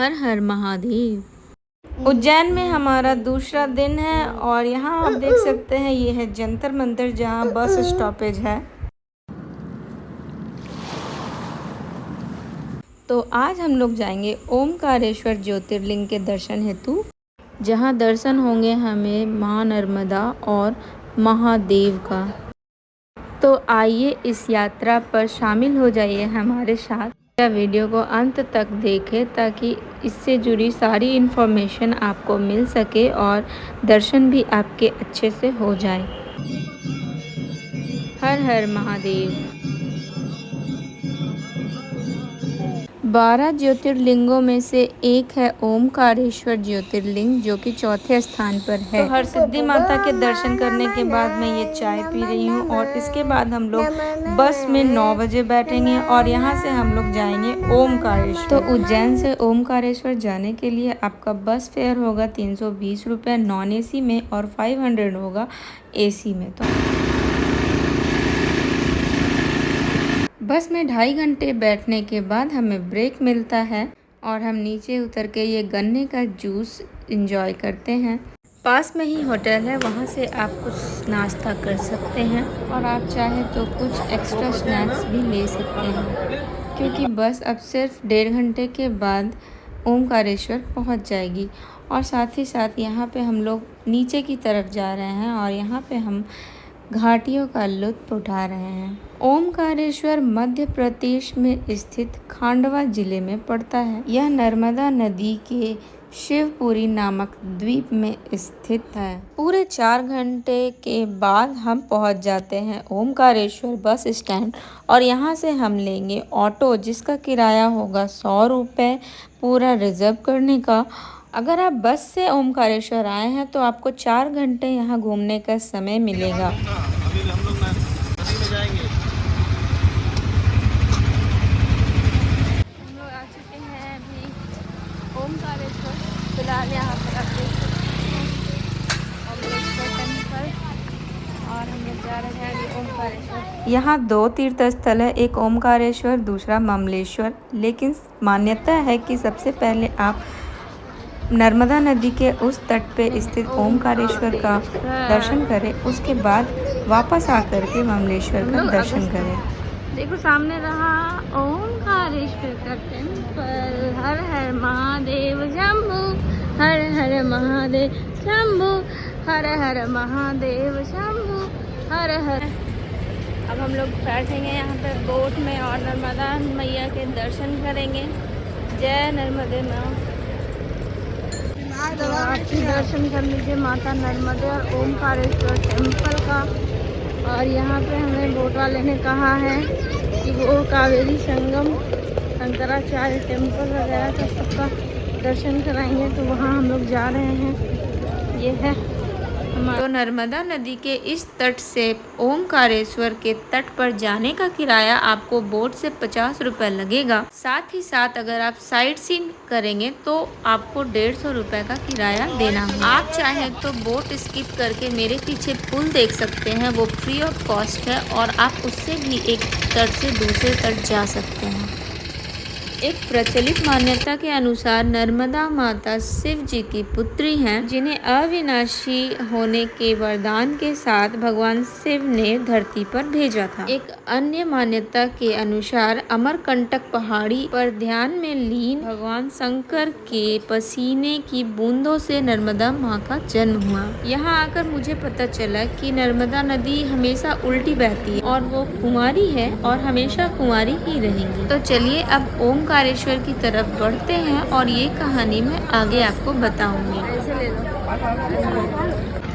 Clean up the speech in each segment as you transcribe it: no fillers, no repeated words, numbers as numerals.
हर हर महादेव। उज्जैन में हमारा दूसरा दिन है और यहाँ आप देख सकते हैं ये है जंतर मंतर जहाँ बस स्टॉपेज है। तो आज हम लोग जाएंगे ओमकारेश्वर ज्योतिर्लिंग के दर्शन हेतु, जहाँ दर्शन होंगे हमें माँ नर्मदा और महादेव का। तो आइए इस यात्रा पर शामिल हो जाइए हमारे साथ। या वीडियो को अंत तक देखें ताकि इससे जुड़ी सारी इन्फॉर्मेशन आपको मिल सके और दर्शन भी आपके अच्छे से हो जाए। हर हर महादेव। 12 ज्योतिर्लिंगों में से एक है ओमकारेश्वर ज्योतिर्लिंग, जो कि चौथे स्थान पर है। तो हरसिद्धि माता के दर्शन करने के बाद मैं ये चाय पी रही हूँ और इसके बाद हम लोग बस में 9 बजे बैठेंगे और यहाँ से हम लोग जाएंगे ओमकारेश्वर। तो उज्जैन से ओमकारेश्वर जाने के लिए आपका बस फेयर होगा 320 रुपये नॉन AC में और 500 होगा AC में। तो बस में 2.5 घंटे बैठने के बाद हमें ब्रेक मिलता है और हम नीचे उतर के ये गन्ने का जूस एंजॉय करते हैं। पास में ही होटल है, वहाँ से आप कुछ नाश्ता कर सकते हैं और आप चाहे तो कुछ एक्स्ट्रा स्नैक्स भी ले सकते हैं, क्योंकि बस अब सिर्फ 1.5 घंटे के बाद ओमकारेश्वर पहुँच जाएगी। और साथ ही साथ यहाँ पे हम लोग नीचे की तरफ जा रहे हैं और यहाँ पे हम घाटियों का लुत्फ उठा रहे हैं। ओमकारेश्वर मध्य प्रदेश में स्थित खांडवा जिले में पड़ता है। यह नर्मदा नदी के शिवपुरी नामक द्वीप में स्थित है। पूरे 4 घंटे के बाद हम पहुंच जाते हैं ओमकारेश्वर बस स्टैंड और यहां से हम लेंगे ऑटो, जिसका किराया होगा 100 रुपये पूरा रिजर्व करने का। अगर आप बस से ओमकारेश्वर आए हैं तो आपको 4 घंटे यहाँ घूमने का समय मिलेगा। अभी हम लोग नदी में जाएंगे। हम लोग आ चुके हैं अभी ओमकारेश्वर। फिलहाल यहाँ पर आप देख सकते हैं ओमकारेश्वर टेम्पल और हम लोग जा रहे हैं अभी ओमकारेश्वर। यहाँ 2 तीर्थ स्थल है, एक ओमकारेश्वर, दूसरा ममलेश्वर। लेकिन मान्यता है कि सबसे पहले आप नर्मदा नदी के उस तट पे स्थित ओमकारेश्वर का दर्शन करें, उसके बाद वापस आकर के ममलेश्वर का दर्शन करें। देखो सामने रहा ओमकारेश्वर का टेम्पल। हर हर महादेव शंभू, हर हर महादेव शंभू, हर हर महादेव शंभू, हर हर। अब हम लोग बैठेंगे यहाँ पे बोट में और नर्मदा मैया के दर्शन करेंगे। जय नर्मदे माँ। तो आप भी दर्शन कर लीजिए माता नर्मदे और ओमकारेश्वर टेम्पल का। और यहाँ पे हमें बोट वाले ने कहा है कि वो कावेरी संगम, शंकराचार्य टेम्पल वगैरह का सबका दर्शन कराएंगे, तो वहाँ हम लोग जा रहे हैं। ये है तो नर्मदा नदी के इस तट से ओमकारेश्वर के तट पर जाने का किराया आपको बोट से 50 रुपये लगेगा। साथ ही साथ अगर आप साइट सीइंग करेंगे तो आपको 150 रुपये का किराया देना है। आप चाहे तो बोट स्किप करके मेरे पीछे पुल देख सकते हैं, वो फ्री ऑफ कॉस्ट है और आप उससे भी एक तट से दूसरे तट जा सकते हैं। एक प्रचलित मान्यता के अनुसार नर्मदा माता शिव जी की पुत्री हैं, जिन्हें अविनाशी होने के वरदान के साथ भगवान शिव ने धरती पर भेजा था। एक अन्य मान्यता के अनुसार अमरकंटक पहाड़ी पर ध्यान में लीन भगवान शंकर के पसीने की बूंदों से नर्मदा माँ का जन्म हुआ। यहाँ आकर मुझे पता चला कि नर्मदा नदी हमेशा उल्टी बहती है और वो कुंवारी है और हमेशा कुंवारी ही रहेंगी। तो चलिए अब ओमकारेश्वर की तरफ बढ़ते हैं और ये कहानी मैं आगे आपको बताऊंगी।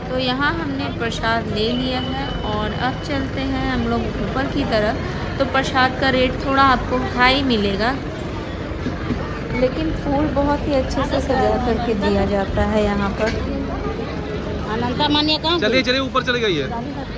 तो यहाँ हमने प्रसाद ले लिया है और अब चलते हैं हम लोग ऊपर की तरफ। तो प्रसाद का रेट थोड़ा आपको हाई मिलेगा, लेकिन फूल बहुत ही अच्छे से सजा करके दिया जाता है यहाँ पर। चलिए चलिए ऊपर चले गई है।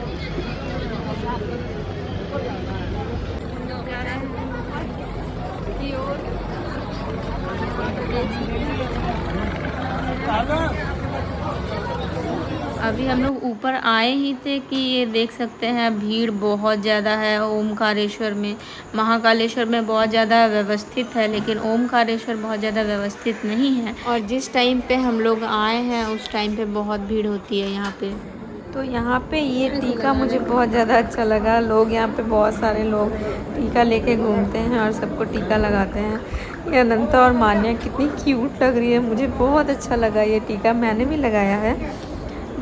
अभी हम लोग ऊपर आए ही थे कि ये देख सकते हैं भीड़ बहुत ज़्यादा है ओमकारेश्वर में। महाकालेश्वर में बहुत ज़्यादा व्यवस्थित है, लेकिन ओमकारेश्वर बहुत ज़्यादा व्यवस्थित नहीं है। और जिस टाइम पे हम लोग आए हैं उस टाइम पे बहुत भीड़ होती है यहाँ पे। तो यहाँ पे ये टीका मुझे बहुत ज़्यादा अच्छा लगा। लोग यहाँ पे बहुत सारे लोग टीका लेके घूमते हैं और सबको टीका लगाते हैं। ये अनंता और मान्या कितनी क्यूट लग रही है, मुझे बहुत अच्छा लगा ये टीका, मैंने भी लगाया है।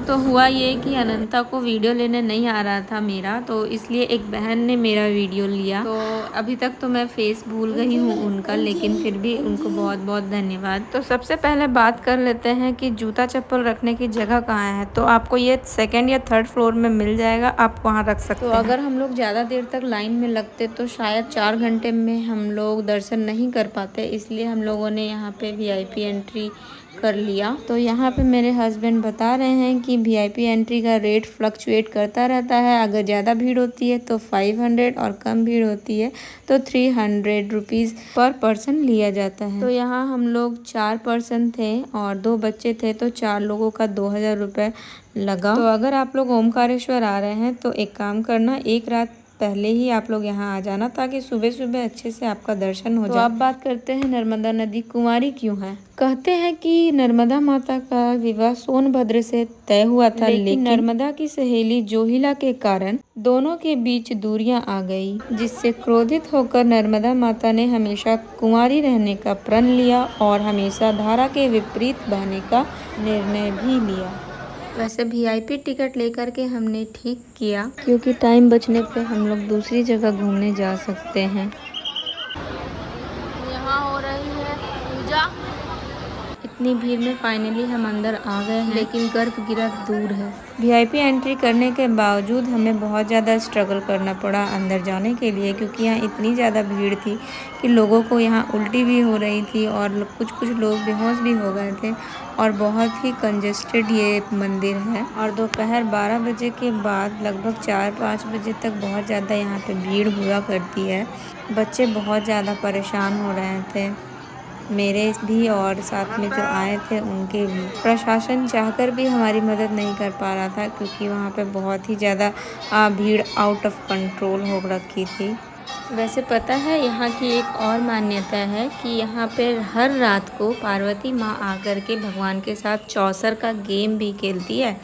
तो हुआ ये कि अनंता को वीडियो लेने नहीं आ रहा था मेरा, तो इसलिए एक बहन ने मेरा वीडियो लिया। तो अभी तक तो मैं फेस भूल गई हूँ उनका, लेकिन फिर भी उनको बहुत बहुत धन्यवाद। तो सबसे पहले बात कर लेते हैं कि जूता चप्पल रखने की जगह कहाँ है। तो आपको ये 2nd या 3rd फ्लोर में मिल जाएगा, आप वहाँ रख सकते हैं। तो अगर हम लोग ज़्यादा देर तक लाइन में लगते तो शायद 4 घंटे में हम लोग दर्शन नहीं कर पाते, इसलिए हम लोगों ने यहाँ पे VIP एंट्री कर लिया। तो यहाँ पे मेरे हस्बैंड बता रहे हैं कि VIP एंट्री का रेट फ्लक्चुएट करता रहता है। अगर ज़्यादा भीड़ होती है तो 500 और कम भीड़ होती है तो 300 रुपीज़ पर पर्सन लिया जाता है। तो यहाँ हम लोग 4 पर्सन थे और 2 बच्चे थे, तो 4 लोगों का 2000 रुपये लगा। तो अगर आप लोग ओमकारेश्वर आ रहे हैं तो एक काम करना, एक रात पहले ही आप लोग यहाँ आ जाना ताकि सुबह सुबह अच्छे से आपका दर्शन हो जाए। तो अब बात करते हैं नर्मदा नदी कुंवारी क्यों है। कहते हैं कि नर्मदा माता का विवाह सोनभद्र से तय हुआ था, लेकिन नर्मदा की सहेली जोहिला के कारण दोनों के बीच दूरियां आ गई, जिससे क्रोधित होकर नर्मदा माता ने हमेशा कुंवारी रहने का प्रण लिया और हमेशा धारा के विपरीत बहने का निर्णय भी लिया। वैसे VIP टिकट लेकर के हमने ठीक किया, क्योंकि टाइम बचने पे हम लोग दूसरी जगह घूमने जा सकते हैं। यहाँ हो रही है पूजा। इतनी भीड़ में फाइनली हम अंदर आ गए हैं, लेकिन गर्भगृह दूर है। VIP एंट्री करने के बावजूद हमें बहुत ज़्यादा स्ट्रगल करना पड़ा अंदर जाने के लिए, क्योंकि यहाँ इतनी ज़्यादा भीड़ थी कि लोगों को यहाँ उल्टी भी हो रही थी और कुछ लोग बेहोश भी हो गए थे। और बहुत ही कंजेस्टेड ये मंदिर है। और दोपहर 12 बजे के बाद लगभग 4-5 बजे तक बहुत ज़्यादा यहाँ पे भीड़ हुआ करती है। बच्चे बहुत ज़्यादा परेशान हो रहे थे, मेरे भी और साथ में जो आए थे उनके भी। प्रशासन चाहकर भी हमारी मदद नहीं कर पा रहा था, क्योंकि वहाँ पे बहुत ही ज़्यादा भीड़ आउट ऑफ कंट्रोल हो रखी थी। वैसे पता है यहाँ की एक और मान्यता है कि यहाँ पे हर रात को पार्वती माँ आकर के भगवान के साथ चौसर का गेम भी खेलती है।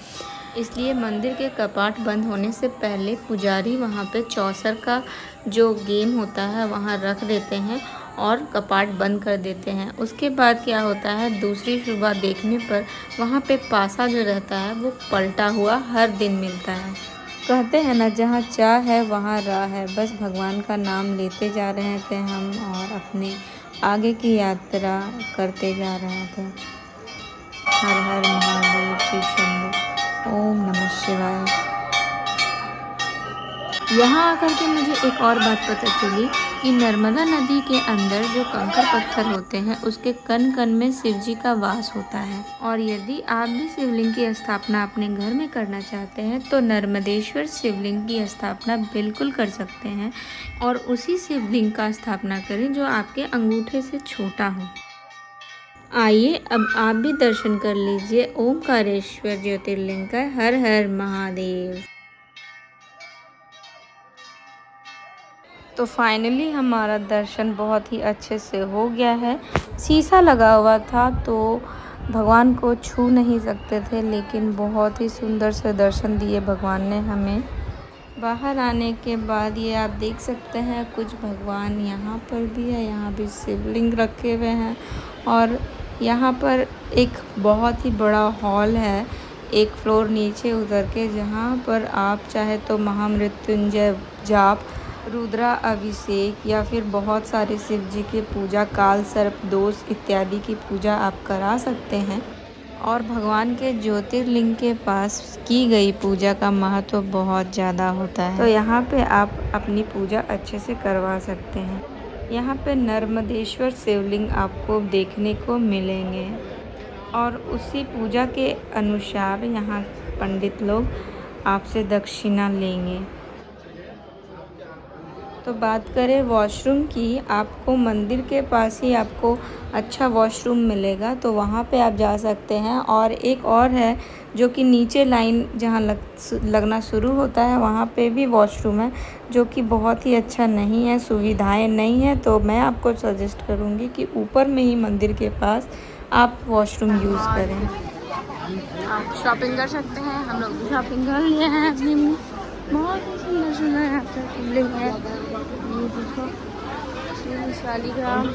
इसलिए मंदिर के कपाट बंद होने से पहले पुजारी वहाँ पे चौसर का जो गेम होता है वहाँ रख देते हैं और कपाट बंद कर देते हैं। उसके बाद क्या होता है, दूसरी सुबह देखने पर वहाँ पे पासा जो रहता है वो पलटा हुआ हर दिन मिलता है। कहते हैं ना, जहाँ चाह है वहाँ राह है। बस भगवान का नाम लेते जा रहे थे हम और अपने आगे की यात्रा करते जा रहे थे। हर हर महादेव, शिव शंभू, ओम नमः शिवाय। यहाँ आकर के मुझे एक और बात पता चली कि नर्मदा नदी के अंदर जो कंकड़ पत्थर होते हैं उसके कण कण में शिव जी का वास होता है। और यदि आप भी शिवलिंग की स्थापना अपने घर में करना चाहते हैं तो नर्मदेश्वर शिवलिंग की स्थापना बिल्कुल कर सकते हैं और उसी शिवलिंग का स्थापना करें जो आपके अंगूठे से छोटा हो। आइए अब आप भी दर्शन कर लीजिए ओमकारेश्वर ज्योतिर्लिंग का। हर हर महादेव। तो फाइनली हमारा दर्शन बहुत ही अच्छे से हो गया है। शीशा लगा हुआ था तो भगवान को छू नहीं सकते थे, लेकिन बहुत ही सुंदर से दर्शन दिए भगवान ने हमें। बाहर आने के बाद ये आप देख सकते हैं कुछ भगवान यहाँ पर भी है, यहाँ भी शिवलिंग रखे हुए हैं। और यहाँ पर एक बहुत ही बड़ा हॉल है, एक फ्लोर नीचे उतर के, जहाँ पर आप चाहे तो महामृत्युंजय जाप, रुद्रा अभिषेक या फिर बहुत सारे शिव जी की पूजा, काल सर्प दोष इत्यादि की पूजा आप करा सकते हैं। और भगवान के ज्योतिर्लिंग के पास की गई पूजा का महत्व बहुत ज़्यादा होता है, तो यहाँ पे आप अपनी पूजा अच्छे से करवा सकते हैं। यहाँ पे नर्मदेश्वर शिवलिंग आपको देखने को मिलेंगे और उसी पूजा के अनुसार यहाँ पंडित लोग आपसे दक्षिणा लेंगे। तो बात करें वॉशरूम की, आपको मंदिर के पास ही आपको अच्छा वॉशरूम मिलेगा, तो वहाँ पे आप जा सकते हैं। और एक और है जो कि नीचे लाइन जहाँ लगना शुरू होता है वहाँ पे भी वॉशरूम है, जो कि बहुत ही अच्छा नहीं है, सुविधाएं नहीं है। तो मैं आपको सजेस्ट करूँगी कि ऊपर में ही मंदिर के पास आप वॉशरूम यूज़ करें। आप शॉपिंग कर सकते हैं, हम लोग भी शॉपिंग कर लिए हैं अपनी। बहुत ही सुंदर सुंदर यहाँ पे बिल्डिंग है। ये देखो शालीग्राम।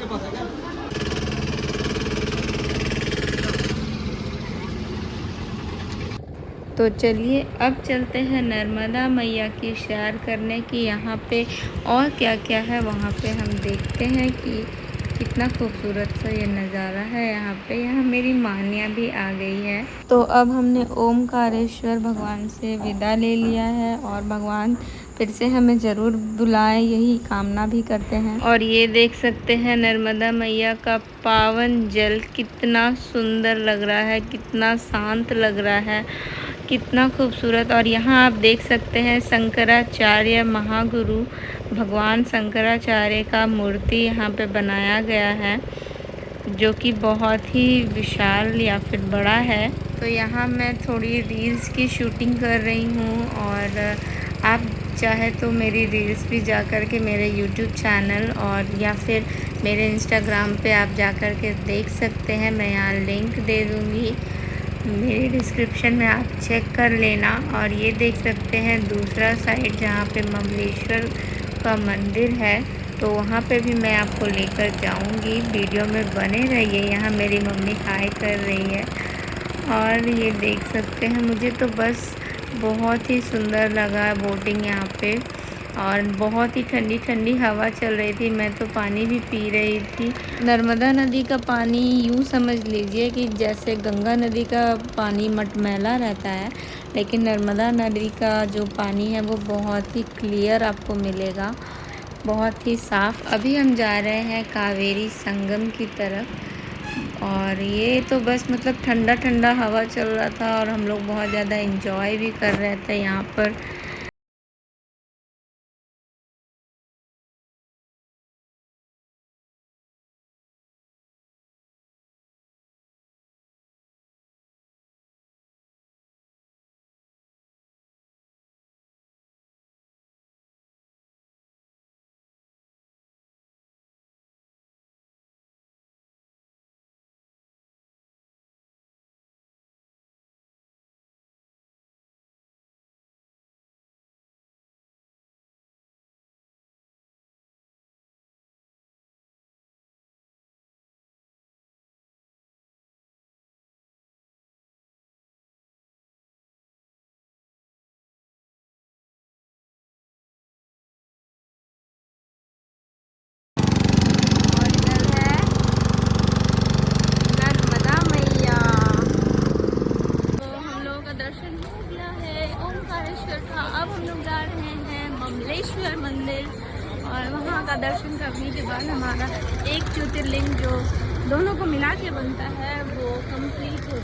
तो चलिए अब चलते हैं नर्मदा मैया की सैर करने की। यहाँ पे और क्या क्या है वहाँ पे हम देखते हैं कि कितना खूबसूरत सा ये नज़ारा है यहाँ पे। यहाँ मेरी मान्या भी आ गई है। तो अब हमने ओमकारेश्वर भगवान से विदा ले लिया है और भगवान फिर से हमें ज़रूर बुलाए, यही कामना भी करते हैं। और ये देख सकते हैं नर्मदा मैया का पावन जल कितना सुंदर लग रहा है, कितना शांत लग रहा है, कितना खूबसूरत। और यहाँ आप देख सकते हैं शंकराचार्य महागुरु भगवान शंकराचार्य का मूर्ति यहाँ पे बनाया गया है, जो कि बहुत ही विशाल या फिर बड़ा है। तो यहाँ मैं थोड़ी रील्स की शूटिंग कर रही हूँ और आप चाहे तो मेरी रील्स भी जा कर के मेरे यूट्यूब चैनल और या फिर मेरे इंस्टाग्राम पे आप जा कर के देख सकते हैं। मैं यहाँ लिंक दे दूँगी मेरी डिस्क्रिप्शन में, आप चेक कर लेना। और ये देख सकते हैं दूसरा साइड जहाँ पे ममलेश्वर का मंदिर है, तो वहाँ पे भी मैं आपको लेकर जाऊँगी। वीडियो में बने रहिए। यहाँ मेरी मम्मी हाय कर रही है और ये देख सकते हैं। मुझे तो बस बहुत ही सुंदर लगा बोटिंग यहाँ पे, और बहुत ही ठंडी ठंडी हवा चल रही थी। मैं तो पानी भी पी रही थी। नर्मदा नदी का पानी यूँ समझ लीजिए कि जैसे गंगा नदी का पानी मटमैला रहता है, लेकिन नर्मदा नदी का जो पानी है वो बहुत ही क्लियर आपको मिलेगा, बहुत ही साफ़। अभी हम जा रहे हैं कावेरी संगम की तरफ और ये तो बस मतलब ठंडा ठंडा हवा चल रहा था और हम लोग बहुत ज़्यादा एंजॉय भी कर रहे थे यहाँ पर। ममलेश्वर मंदिर, और वहाँ का दर्शन करने के बाद हमारा एक ज्योतिर्लिंग जो दोनों को मिला के बनता है वो कंप्लीट हो